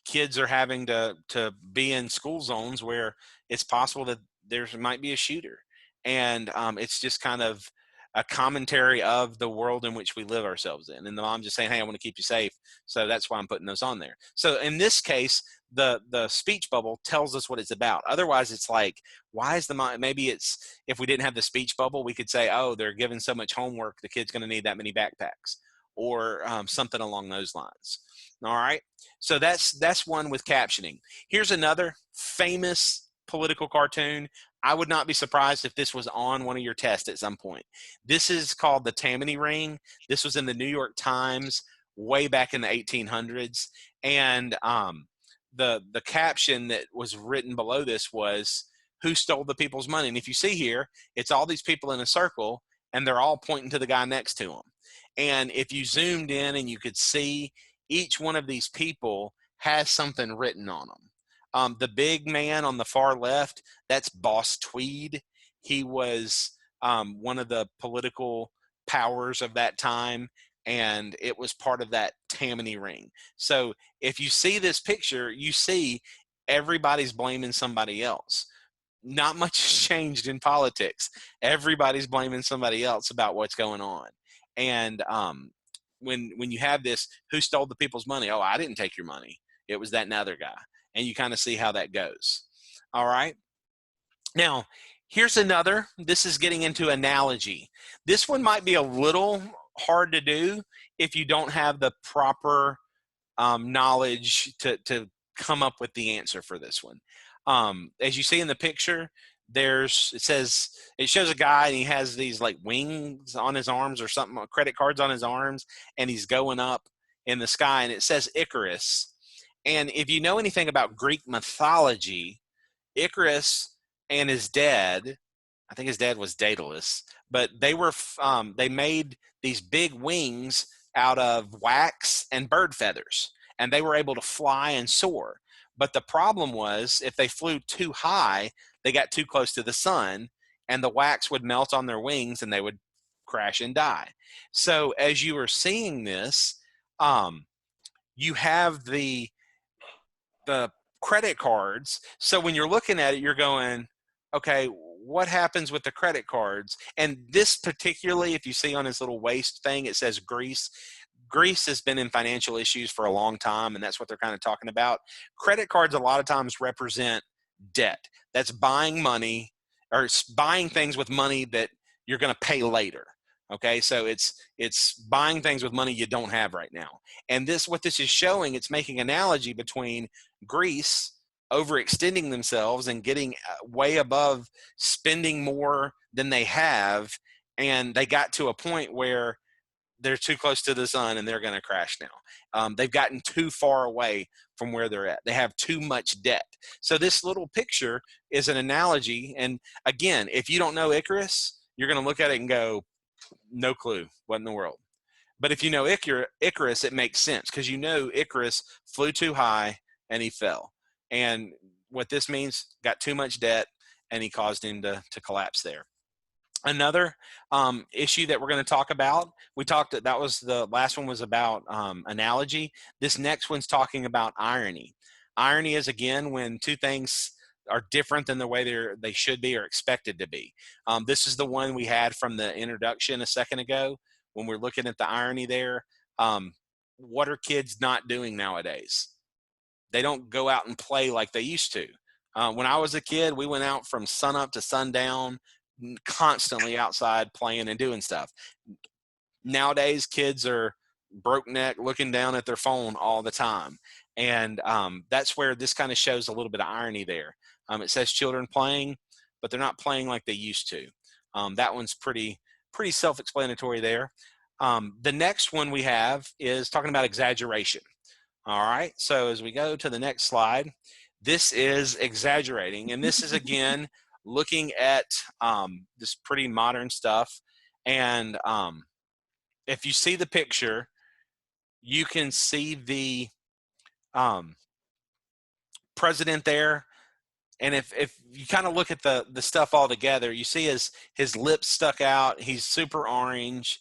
kids are having to be in school zones where it's possible that there might be a shooter. And it's just kind of a commentary of the world in which we live ourselves in. And the mom's just saying, hey, I want to keep you safe. So that's why I'm putting those on there. So in this case, the speech bubble tells us what it's about. Otherwise, it's like, why is the mom, maybe it's, if we didn't have the speech bubble, we could say, oh, they're giving so much homework, the kid's going to need that many backpacks, or something along those lines. All right. So that's one with captioning. Here's another famous political cartoon. I would not be surprised if this was on one of your tests at some point. This is called the Tammany Ring. This was in the New York Times way back in the 1800s. And the caption that was written below this was, who stole the people's money? And if you see here, it's all these people in a circle, and they're all pointing to the guy next to them. And if you zoomed in and you could see, each one of these people has something written on them. The big man on the far left, that's Boss Tweed. He was one of the political powers of that time, and it was part of that Tammany Ring. So if you see this picture, you see everybody's blaming somebody else. Not much has changed in politics. Everybody's blaming somebody else about what's going on. And when you have this, who stole the people's money? Oh, I didn't take your money. It was that other guy. And you kind of see how that goes. All right. Now, here's another. This is getting into analogy. This one might be a little hard to do if you don't have the proper knowledge to come up with the answer for this one. As you see in the picture, it shows a guy and he has these like wings on his arms or something, credit cards on his arms, and he's going up in the sky, and it says Icarus. And if you know anything about Greek mythology, Icarus and his dad, I think his dad was Daedalus, but they made these big wings out of wax and bird feathers, and they were able to fly and soar. But the problem was, if they flew too high, they got too close to the sun, and the wax would melt on their wings and they would crash and die. So as you are seeing this, you have the credit cards. So when you're looking at it, you're going, okay, what happens with the credit cards? And this particularly, if you see on his little waist thing, it says Greece. Greece has been in financial issues for a long time, and that's what they're kind of talking about. Credit cards a lot of times represent debt. That's buying money, or buying things with money that you're going to pay later. Okay, so it's buying things with money you don't have right now. And what this is showing, it's making an analogy between Greece overextending themselves and getting way above, spending more than they have, and they got to a point where they're too close to the sun and they're going to crash now. They've gotten too far away from where they're at. They have too much debt. So this little picture is an analogy. And again, if you don't know Icarus, you're going to look at it and go, no clue, what in the world? But if you know Icarus, it makes sense, because you know Icarus flew too high and he fell. And what this means, got too much debt, and he caused him to collapse there. Another issue that we're going to talk about, that was the last one, was about analogy. This next one's talking about irony. Irony is, again, when two things are different than the way they should be or expected to be. This is the one we had from the introduction a second ago when we're looking at the irony there. What are kids not doing nowadays? They don't go out and play like they used to. When I was a kid, we went out from sunup to sundown, constantly outside playing and doing stuff. Nowadays, kids are broke neck looking down at their phone all the time. And that's where this kind of shows a little bit of irony there. It says children playing, but they're not playing like they used to. That one's pretty self-explanatory there. The next one we have is talking about exaggeration. All right, so as we go to the next slide, this is exaggerating. And this is, again, looking at this pretty modern stuff. And if you see the picture, you can see the president there. And if you kind of look at the stuff all together, you see his lips stuck out. He's super orange.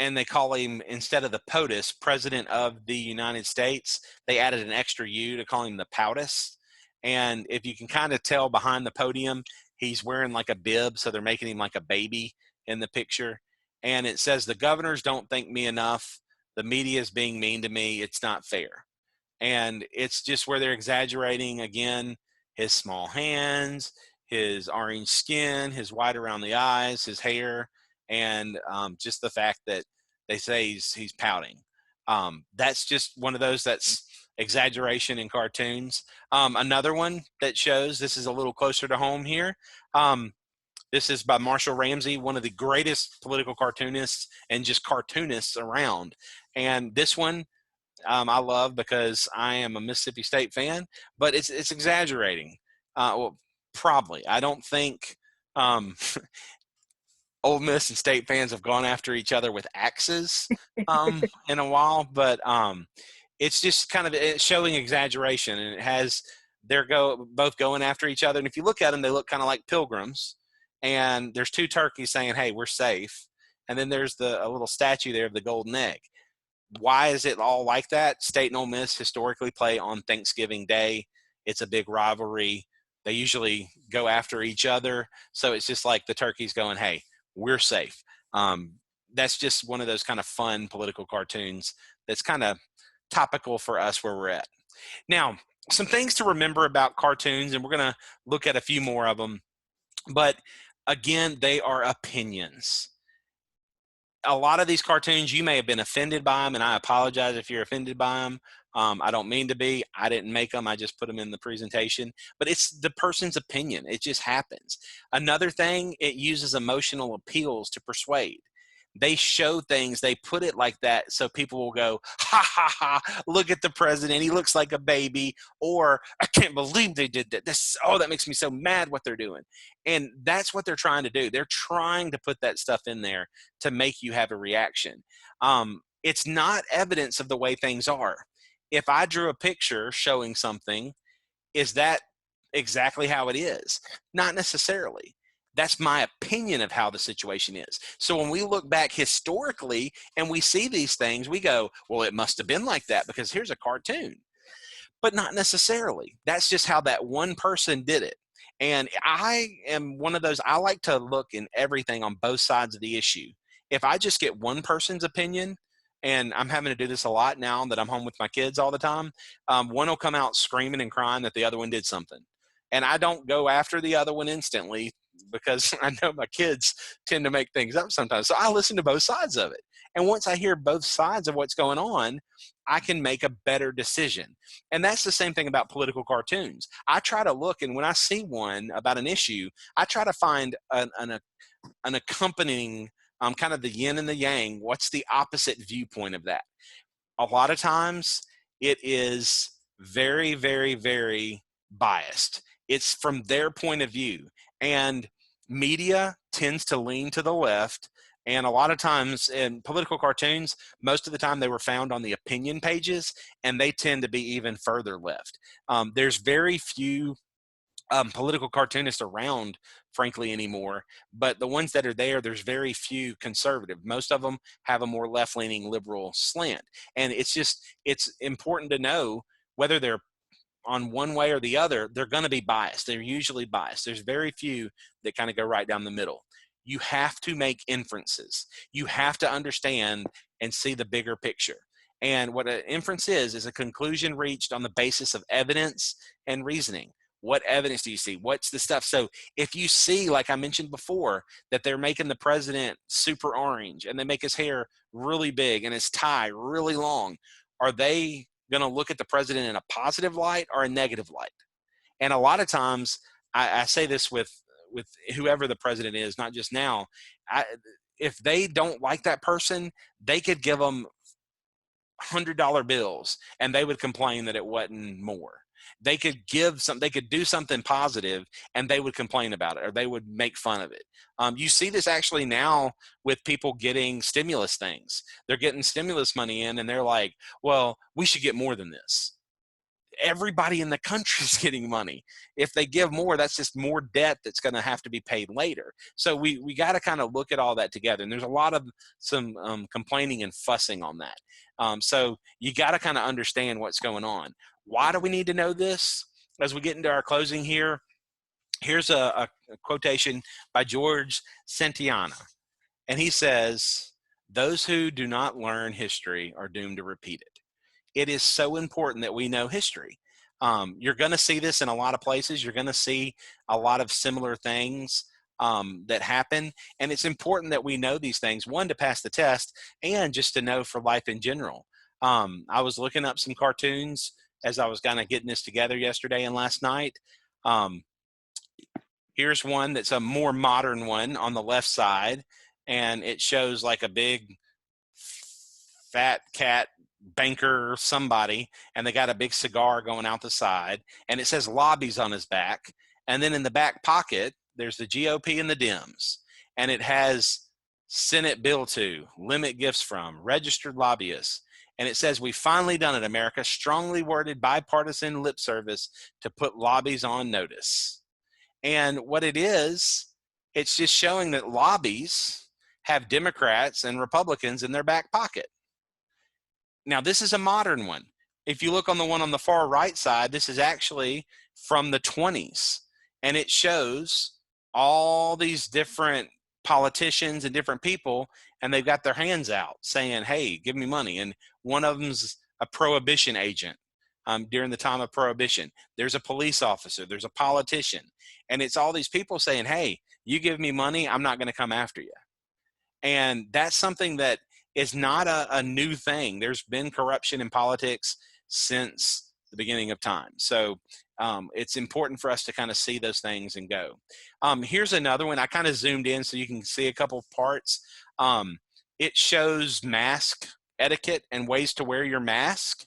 And they call him, instead of the POTUS, President of the United States, they added an extra U to call him the POTUS. And if you can kind of tell behind the podium, He's wearing like a bib, so they're making him like a baby in the picture. And it says, "The governors don't think me enough. The media is being mean to me. It's not fair." And it's just where they're exaggerating again, his small hands, his orange skin, his white around the eyes, his hair, and just the fact that they say he's pouting. That's just one of those that's exaggeration in cartoons. Another one that shows, this is a little closer to home here. This is by Marshall Ramsey, one of the greatest political cartoonists and just cartoonists around. And this one, I love because I am a Mississippi State fan, but it's exaggerating. Well, probably. I don't think Ole Miss and State fans have gone after each other with axes in a while, but it's just kind of it's showing exaggeration, and it has both going after each other. And if you look at them, they look kind of like pilgrims. And there's two turkeys saying, "Hey, we're safe," and then there's a little statue there of the golden egg. Why is it all like that? State and Ole Miss historically play on Thanksgiving Day. It's a big rivalry. They usually go after each other. So it's just like the turkeys going, "Hey, we're safe." That's just one of those kind of fun political cartoons that's kind of topical for us where we're at. Now, some things to remember about cartoons, and we're going to look at a few more of them. But again, they are opinions. A lot of these cartoons, you may have been offended by them, and I apologize if you're offended by them. I don't mean to be. I didn't make them. I just put them in the presentation. But it's the person's opinion. It just happens. Another thing, it uses emotional appeals to persuade. They show things, they put it like that so people will go, "Ha, ha, ha, look at the president. He looks like a baby." Or, "I can't believe they did that. That makes me so mad what they're doing." And that's what they're trying to do. They're trying to put that stuff in there to make you have a reaction. It's not evidence of the way things are. If I drew a picture showing something, is that exactly how it is? Not necessarily. That's my opinion of how the situation is. So when we look back historically and we see these things, we go, "Well, it must have been like that because here's a cartoon." But not necessarily. That's just how that one person did it. And I am one of those, I like to look in everything on both sides of the issue. If I just get one person's opinion, and I'm having to do this a lot now that I'm home with my kids all the time, one will come out screaming and crying that the other one did something. And I don't go after the other one instantly because I know my kids tend to make things up sometimes. So I listen to both sides of it. And once I hear both sides of what's going on, I can make a better decision. And that's the same thing about political cartoons. I try to look, and when I see one about an issue, I try to find an accompanying kind of the yin and the yang. What's the opposite viewpoint of that? A lot of times it is very, very, very biased. It's from their point of view. And media tends to lean to the left. And a lot of times in political cartoons, most of the time they were found on the opinion pages, and they tend to be even further left. There's very few political cartoonists around, frankly, anymore. But the ones that are there, there's very few conservative. Most of them have a more left-leaning liberal slant. And it's important to know whether they're on one way or the other, they're going to be biased. They're usually biased. There's very few that kind of go right down the middle. You have to make inferences. You have to understand and see the bigger picture. And what an inference is a conclusion reached on the basis of evidence and reasoning. What evidence do you see? What's the stuff? So if you see, like I mentioned before, that they're making the president super orange and they make his hair really big and his tie really long, are they going to look at the president in a positive light or a negative light? And a lot of times, I say this with whoever the president is, not just now. If they don't like that person, they could give them $100 bills and they would complain that it wasn't more. They could they could do something positive and they would complain about it, or they would make fun of it. You see this actually now with people getting stimulus things. They're getting stimulus money in and they're like, "Well, we should get more than this." Everybody in the country is getting money. If they give more, that's just more debt that's going to have to be paid later. So we got to kind of look at all that together. And there's a lot of some complaining and fussing on that. So you got to kind of understand what's going on. Why do we need to know this? As we get into our closing here, Here's a quotation by George Santayana, and he says, "Those who do not learn history are doomed to repeat it." It is so important that we know history. You're going to see this in a lot of places. You're going to see a lot of similar things that happen. And it's important that we know these things, one, to pass the test, and just to know for life in general. I was looking up some cartoons as I was kind of getting this together yesterday and last night. Um, Here's one that's a more modern one on the left side, and it shows like a big fat cat banker somebody, and they got a big cigar going out the side, and it says lobbies on his back. And then in the back pocket, there's the GOP and the Dems, and it has Senate Bill 2, limit gifts from registered lobbyists. And it says, "We finally done it, America. Strongly worded bipartisan lip service to put lobbies on notice." And what it is, it's just showing that lobbies have Democrats and Republicans in their back pocket. Now, this is a modern one. If you look on the one on the far right side, this is actually from the 20s, and it shows all these different politicians and different people, and they've got their hands out saying, "Hey, give me money." And one of them's a prohibition agent during the time of prohibition. There's a police officer, there's a politician, and it's all these people saying, "Hey, you give me money, I'm not going to come after you." And that's something that is not a new thing. There's been corruption in politics since the beginning of time. So it's important for us to kind of see those things and go. Here's another one. I kind of zoomed in so you can see a couple parts. It shows mask etiquette and ways to wear your mask.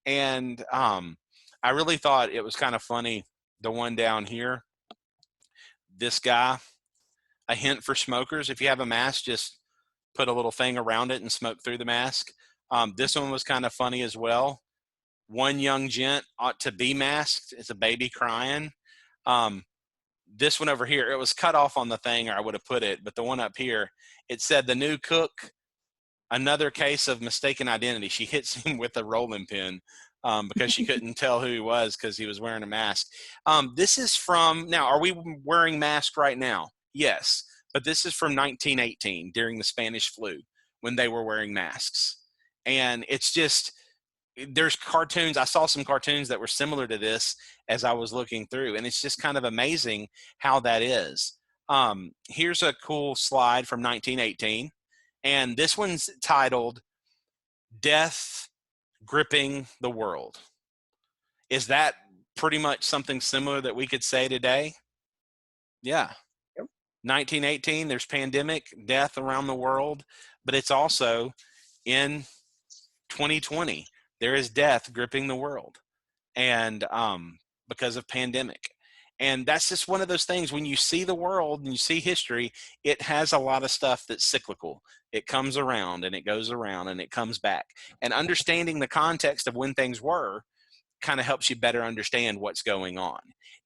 And I really thought it was kind of funny, the one down here. This guy, a hint for smokers: if you have a mask, just put a little thing around it and smoke through the mask. This one was kind of funny as well. One young gent ought to be masked. It's a baby crying. This one over here, it was cut off on the thing, or I would have put it, but the one up here, it said, "The new cook, another case of mistaken identity." She hits him with a rolling pin because she couldn't tell who he was because he was wearing a mask. This is from, now, are we wearing masks right now? Yes, but this is from 1918 during the Spanish flu when they were wearing masks. And it's just, there's cartoons. I saw some cartoons that were similar to this as I was looking through, and it's just kind of amazing how that is. Here's a cool slide from 1918, and this one's titled "Death Gripping the World." Is that pretty much something similar that we could say today? Yeah. Yep. 1918, there's pandemic, death around the world, but it's also in 2020, there is death gripping the world, and because of pandemic. And that's just one of those things. When you see the world and you see history, it has a lot of stuff that's cyclical. It comes around and it goes around and it comes back. And understanding the context of when things were kind of helps you better understand what's going on.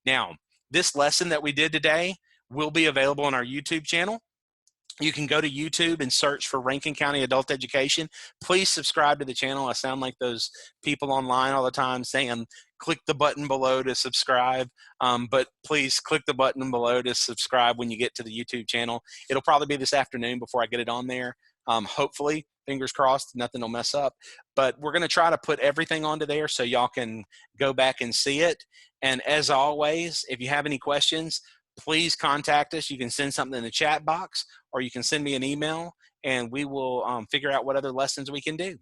Now, this lesson that we did today will be available on our YouTube channel. You can go to YouTube and search for Rankin County Adult Education. Please subscribe to the channel. I sound like those people online all the time saying, click the button below to subscribe. But please click the button below to subscribe when you get to the YouTube channel. It'll probably be this afternoon before I get it on there. Hopefully, fingers crossed, nothing will mess up. But we're going to try to put everything onto there so y'all can go back and see it. And as always, if you have any questions, please contact us. You can send something in the chat box, or you can send me an email, and we will figure out what other lessons we can do.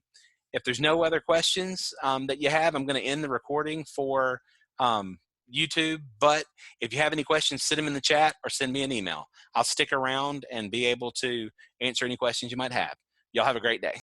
If there's no other questions that you have, I'm going to end the recording for YouTube. But if you have any questions, send them in the chat or send me an email. I'll stick around and be able to answer any questions you might have. Y'all have a great day.